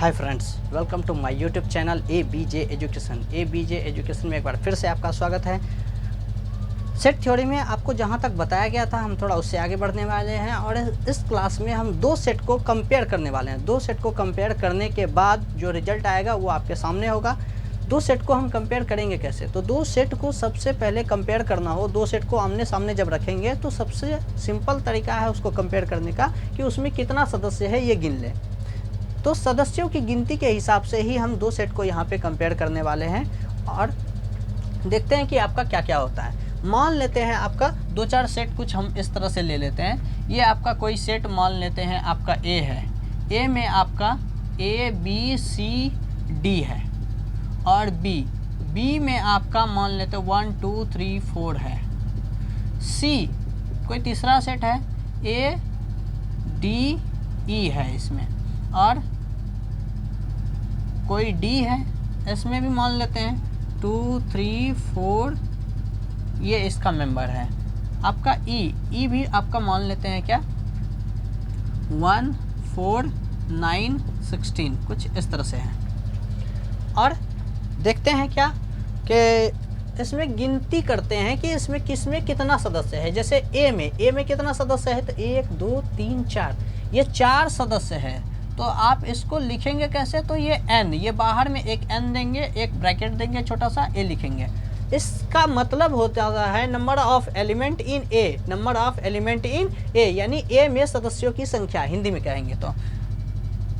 Hi friends, welcome to my YouTube channel ABJ education. ABJ education में एक बार फिर से आपका स्वागत है। सेट थ्योरी में आपको जहां तक बताया गया था हम थोड़ा उससे आगे बढ़ने वाले हैं और इस क्लास में हम दो सेट को कंपेयर करने वाले हैं। दो सेट को कंपेयर करने के बाद जो रिजल्ट आएगा वो आपके सामने होगा। दो सेट को हम कंपेयर करेंगे कैसे? तो दो सेट को सबसे पहले कंपेयर करना हो, दो सेट को आमने सामने जब रखेंगे तो सबसे सिंपल तरीका है उसको कंपेयर करने का कि उसमें कितना सदस्य है ये गिन लें। तो सदस्यों की गिनती के हिसाब से ही हम दो सेट को यहाँ पे कंपेयर करने वाले हैं और देखते हैं कि आपका क्या क्या होता है। मान लेते हैं आपका दो चार सेट कुछ हम इस तरह से ले लेते हैं। ये आपका कोई सेट मान लेते हैं आपका A है। A में आपका A B C D है और B में आपका मान लेते हैं 1 2 3 4 है। C कोई तीसरा सेट है A D E है इसमें और कोई D है, इसमें भी मान लेते हैं 2 3 4 ये इसका मेंबर है। आपका E भी आपका मान लेते हैं क्या 1 4 9 16 कुछ इस तरह से है। और देखते हैं क्या कि इसमें गिनती करते हैं कि इसमें किसमें कितना सदस्य है। जैसे A में कितना सदस्य है तो 1 2 3 4 ये 4 सदस्य है। तो आप इसको लिखेंगे कैसे? तो ये n, ये बाहर में एक n देंगे, एक ब्रैकेट देंगे, छोटा सा a लिखेंगे। इसका मतलब होता है number of element in a, number of element in a यानी a में सदस्यों की संख्या हिंदी में कहेंगे तो।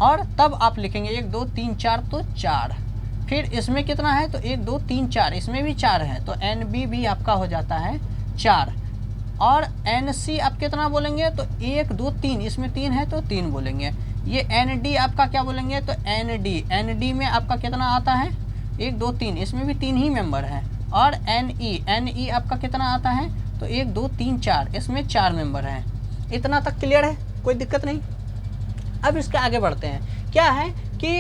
और तब आप लिखेंगे 1 2 3 4 तो 4। फिर इसमें कितना है तो 1 2 3 4, इसमें भी 4 है तो NB भी आपका हो जाता है 4। और NC आप कितना बोलेंगे तो 1 2 3, इसमें 3 है तो 3 बोलेंगे। ये ND आपका क्या बोलेंगे तो ND में आपका कितना आता है 1 2 3, इसमें भी 3 ही मेंबर हैं। और NE आपका कितना आता है तो 1 2 3 4, इसमें 4 मेंबर हैं। इतना तक क्लियर है, कोई दिक्कत नहीं। अब इसके आगे बढ़ते हैं। क्या है कि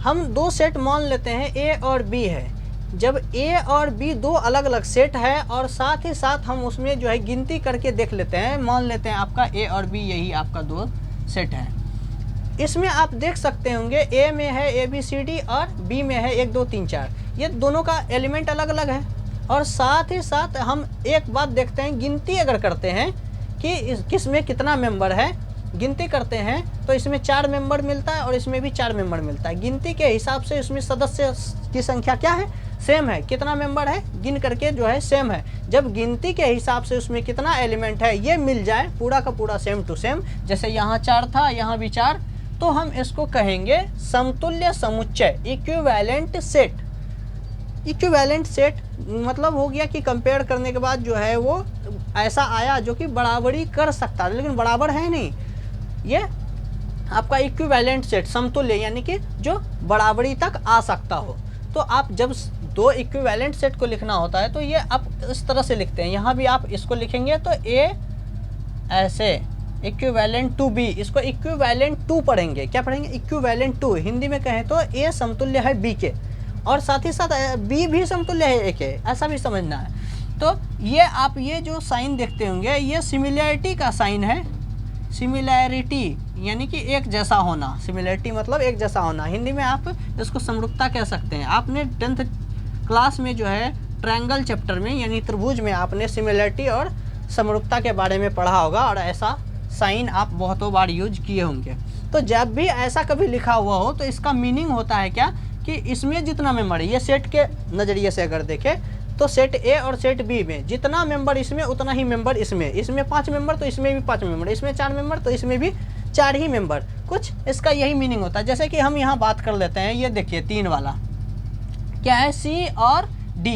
हम दो सेट मान लेते हैं A और B है। जब A और B दो अलग अलग सेट है और साथ ही साथ हम उसमें जो है गिनती करके देख लेते हैं, मान लेते हैं आपका A और B यही आपका दो सेट है। इसमें आप देख सकते होंगे A में है ABCD और B में है 1 2 3 4, ये दोनों का एलिमेंट अलग अलग है। और साथ ही साथ हम एक बात देखते हैं, गिनती अगर करते हैं कि किस में कितना मेंबर है, गिनती करते हैं तो इसमें 4 मेंबर मिलता है और इसमें भी 4 मेंबर मिलता है। गिनती के हिसाब से इसमें सदस्य की संख्या क्या है, सेम है। कितना मेंबर है गिन करके जो है सेम है। जब गिनती के हिसाब से उसमें कितना एलिमेंट है ये मिल जाए पूरा का पूरा सेम टू सेम, जैसे यहाँ 4 था यहाँ भी 4, तो हम इसको कहेंगे समतुल्य समुच्चय, इक्विवेलेंट सेट। इक्विवेलेंट सेट मतलब हो गया कि कंपेयर करने के बाद जो है वो ऐसा आया जो कि बराबरी कर सकता है, लेकिन बराबर है नहीं। ये आपका इक्विवेलेंट सेट समतुल्य यानी कि जो बराबरी तक आ सकता हो। तो आप जब दो इक्विवेलेंट सेट को लिखना होता है तो ये आप इस तरह से लिखते हैं। यहाँ भी आप इसको लिखेंगे तो A ऐसे इक्विवेलेंट टू B, इसको इक्विवेलेंट टू पढ़ेंगे। क्या पढ़ेंगे? Equivalent to. हिंदी में कहें तो A समतुल्य है B के और साथ ही साथ B भी समतुल्य है A के, ऐसा भी समझना है। तो ये आप ये जो साइन देखते होंगे ये सिमिलैरिटी का साइन है। सिमिलैरिटी यानी कि एक जैसा होना, सिमिलैरिटी मतलब एक जैसा होना। हिंदी में आप इसको समरूपता कह सकते हैं। आपने 10th क्लास में जो है ट्रायंगल चैप्टर में यानी त्रिभुज में आपने सिमिलैरिटी और समरूपता के बारे में पढ़ा होगा और ऐसा साइन आप बहुतों बार यूज किए होंगे। तो जब भी ऐसा कभी लिखा हुआ हो तो इसका मीनिंग होता है क्या कि इसमें जितना मेंबर है, ये सेट के नज़रिए से अगर देखें तो सेट A और सेट B में जितना मेंबर इसमें उतना ही मेंबर इसमें 5 मेंबर तो इसमें भी 5 मेंबर, इसमें 4 मेंबर तो इसमें भी 4 ही मेंबर, कुछ इसका यही मीनिंग होता है। जैसे कि हम यहाँ बात कर लेते हैं, ये देखिए 3 वाला क्या है C और D,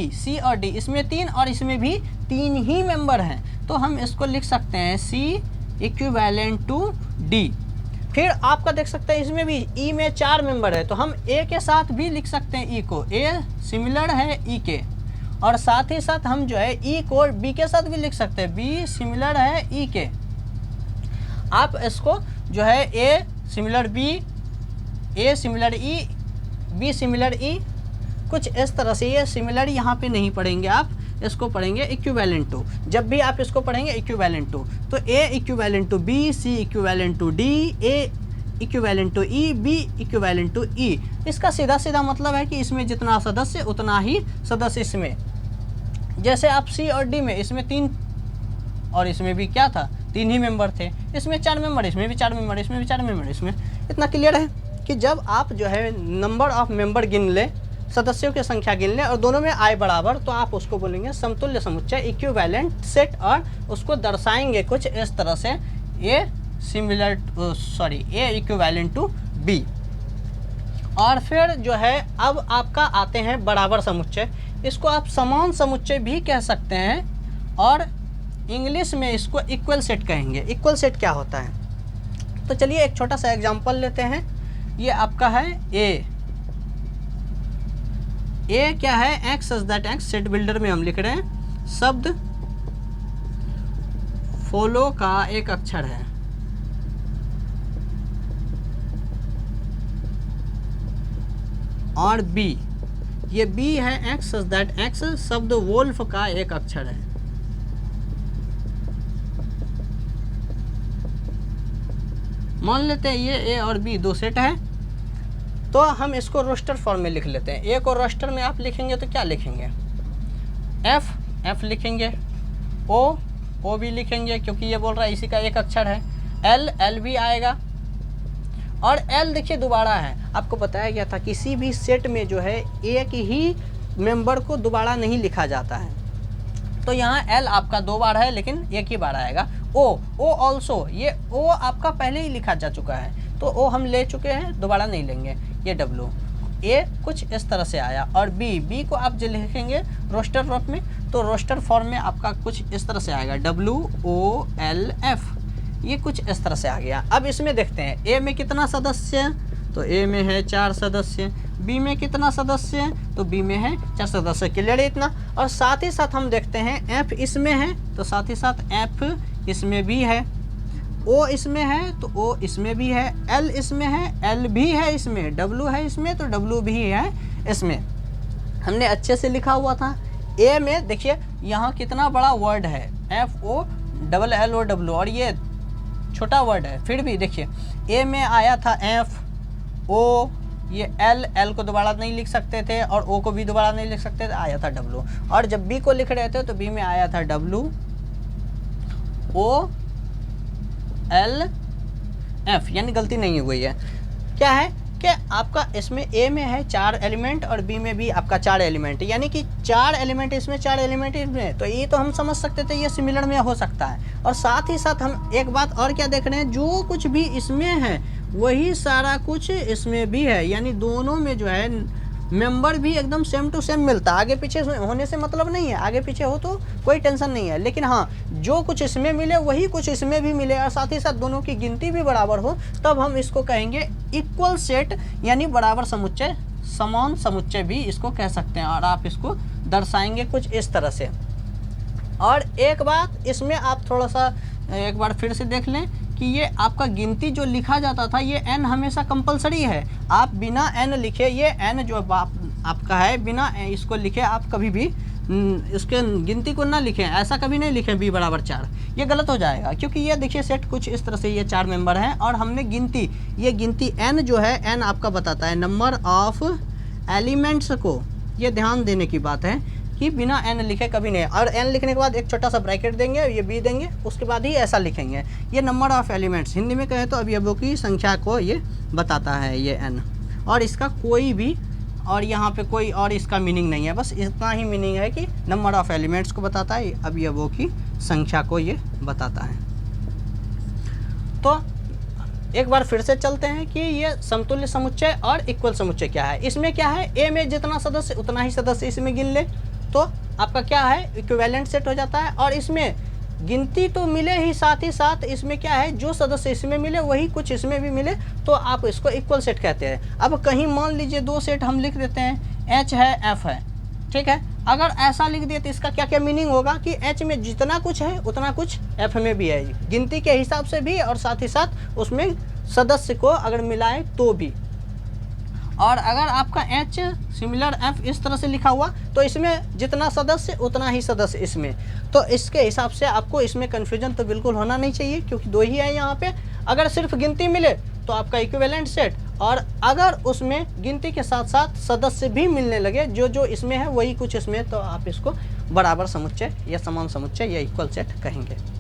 इसमें 3 और इसमें भी 3 ही मेंबर हैं। तो हम इसको लिख सकते हैं C इक्विवेलेंट टू D। फिर आपका देख सकते हैं इसमें भी E में 4 मेंबर है तो हम A के साथ भी लिख सकते हैं E को, A सिमिलर है E के। और साथ ही साथ हम जो है E को B के साथ भी लिख सकते हैं, B सिमिलर है E के। आप इसको जो है A similar B, A similar E, B similar E, कुछ इस तरह से। ये सिमिलर यहाँ पे नहीं पढ़ेंगे आप, इसको पढ़ेंगे इक्विवेलेंट टू। जब भी आप इसको पढ़ेंगे इक्विवेलेंट टू तो A equivalent to B, C equivalent to D, A equivalent to E, B equivalent to E. इसका सीधा सीधा मतलब है कि इसमें जितना सदस्य उतना ही सदस्य इसमें। जैसे आप सी और डी में, इसमें 3 और इसमें भी क्या था, 3 ही मेंबर थे, इसमें 4 मेंबर, इसमें भी 4 मेंबर, इसमें भी 4 मेंबर, इसमें। इतना क्लियर है कि जब आप जो है नंबर ऑफ मेंबर गिन ले, सदस्यों की संख्या गिन ले और दोनों में आय बराबर, तो आप उसको बोलेंगे समतुल्य समुच्चय, इक्विवेलेंट सेट, और उसको दर्शाएंगे कुछ इस तरह से, ए इक्विवेलेंट टू बी। और फिर जो है अब आपका आते हैं बराबर समुच्चय, इसको आप समान समुच्चय भी कह सकते हैं, और इंग्लिश में इसको इक्वल सेट कहेंगे। इक्वल सेट क्या होता है, तो चलिए एक छोटा सा एग्जांपल लेते हैं। ये आपका है ए क्या है, x such that x, set builder में हम लिख रहे हैं शब्द फॉलो का एक अक्षर है, और बी, ये बी है एक्स सच दैट एक्स, शब्द वोल्फ का एक अक्षर है। मान लेते हैं ये ए और बी 2 सेट है, तो हम इसको रोस्टर फॉर्म में लिख लेते हैं। ए को रोस्टर में आप लिखेंगे तो क्या लिखेंगे, एफ लिखेंगे, ओ भी लिखेंगे क्योंकि ये बोल रहा है इसी का एक अक्षर है, एल भी आएगा, और एल देखिए दोबारा है। आपको बताया गया था किसी भी सेट में जो है एक ही मेंबर को दोबारा नहीं लिखा जाता है, तो यहाँ एल आपका 2 बार है लेकिन एक ही बार आएगा। ओ ऑल्सो, ये ओ आपका पहले ही लिखा जा चुका है, तो ओ हम ले चुके हैं, दोबारा नहीं लेंगे। ये डब्लू, ए कुछ इस तरह से आया, और बी को आप जो लिखेंगे रोस्टर रूप में, तो रोस्टर फॉर्म में आपका कुछ इस तरह से आएगा, WOLF, ये कुछ इस तरह से आ गया। अब इसमें देखते हैं ए में कितना सदस्य है, तो ए में है 4 सदस्य, बी में कितना सदस्य है, तो बी में है 4 सदस्य। क्लियर है इतना। और साथ ही साथ हम देखते हैं एफ इसमें है, तो साथ ही साथ एफ इसमें भी है, ओ इसमें है तो ओ इसमें भी है, एल इसमें है, एल भी है इसमें, डब्लू है इसमें तो डब्लू भी है इसमें। हमने अच्छे से लिखा हुआ था। ए में देखिए यहाँ कितना बड़ा वर्ड है, FOLLO, और ये छोटा वर्ड है, फिर भी देखिए ए में आया था FO, ये एल को दोबारा नहीं लिख सकते थे, और ओ को भी दोबारा नहीं लिख सकते थे, आया था डब्लू। और जब बी को लिख रहे थे तो बी में आया था WOLF, यानी गलती नहीं हुई है। क्या है कि आपका इसमें ए में है 4 एलिमेंट और बी में भी आपका 4 एलिमेंट, यानी कि 4 एलिमेंट इसमें 4 एलिमेंट इसमें, तो ये तो हम समझ सकते थे ये सिमिलर में हो सकता है। और साथ ही साथ हम एक बात और क्या देख रहे हैं, जो कुछ भी इसमें है वही सारा कुछ इसमें भी है, यानी दोनों में जो है मेंबर भी एकदम सेम टू सेम मिलता है। आगे पीछे होने से मतलब नहीं है, आगे पीछे हो तो कोई टेंशन नहीं है, लेकिन हाँ जो कुछ इसमें मिले वही कुछ इसमें भी मिले, और साथ ही साथ दोनों की गिनती भी बराबर हो, तब हम इसको कहेंगे इक्वल सेट, यानी बराबर समुच्चय, समान समुच्चय भी इसको कह सकते हैं। और आप इसको दर्शाएंगे कुछ इस तरह से। और एक बात इसमें आप थोड़ा सा एक बार फिर से देख लें कि ये आपका गिनती जो लिखा जाता था, ये n हमेशा कंपलसरी है। आप बिना n लिखे, ये n जो आपका है, बिना इसको लिखे आप कभी भी इसके गिनती को ना लिखें, ऐसा कभी नहीं लिखें b बराबर 4, ये गलत हो जाएगा। क्योंकि ये देखिए सेट कुछ इस तरह से, ये 4 मेंबर हैं और हमने गिनती, ये गिनती n जो है, n आपका बताता है नंबर ऑफ एलिमेंट्स को, ये ध्यान देने की बात है कि बिना n लिखे कभी नहीं। और n लिखने के बाद एक छोटा सा ब्रैकेट देंगे, ये b देंगे, उसके बाद ही ऐसा लिखेंगे, ये नंबर ऑफ एलिमेंट्स, हिंदी में कहें तो अवयवों की संख्या को ये बताता है ये n। और इसका कोई भी, और यहाँ पे कोई और इसका मीनिंग नहीं है, बस इतना ही मीनिंग है कि नंबर ऑफ एलिमेंट्स को बताता है, अवयवों की संख्या को ये बताता है। तो एक बार फिर से चलते हैं कि ये समतुल्य समुच्चय और इक्वल समुच्चय क्या है। इसमें क्या है, ए में जितना सदस्य उतना ही सदस्य इसमें गिन ले, तो आपका क्या है, इक्विवेलेंट सेट हो जाता है। और इसमें गिनती तो मिले ही, साथ ही साथ इसमें क्या है, जो सदस्य इसमें मिले वही कुछ इसमें भी मिले, तो आप इसको इक्वल सेट कहते हैं। अब कहीं मान लीजिए 2 सेट हम लिख देते हैं, H है F है, ठीक है। अगर ऐसा लिख दिए तो इसका क्या क्या मीनिंग होगा कि H में जितना कुछ है उतना कुछ F में भी है, गिनती के हिसाब से भी और साथ ही साथ उसमें सदस्य को अगर मिलाए तो भी। और अगर आपका H सिमिलर F इस तरह से लिखा हुआ, तो इसमें जितना सदस्य उतना ही सदस्य इसमें, तो इसके हिसाब से आपको इसमें कन्फ्यूजन तो बिल्कुल होना नहीं चाहिए, क्योंकि 2 ही है यहाँ पे। अगर सिर्फ गिनती मिले तो आपका इक्विवेलेंट सेट। और अगर उसमें गिनती के साथ साथ सदस्य भी मिलने लगे, जो जो इसमें है वही कुछ इसमें, तो आप इसको बराबर समुच्चय या समान समुच्चय या इक्वल सेट कहेंगे।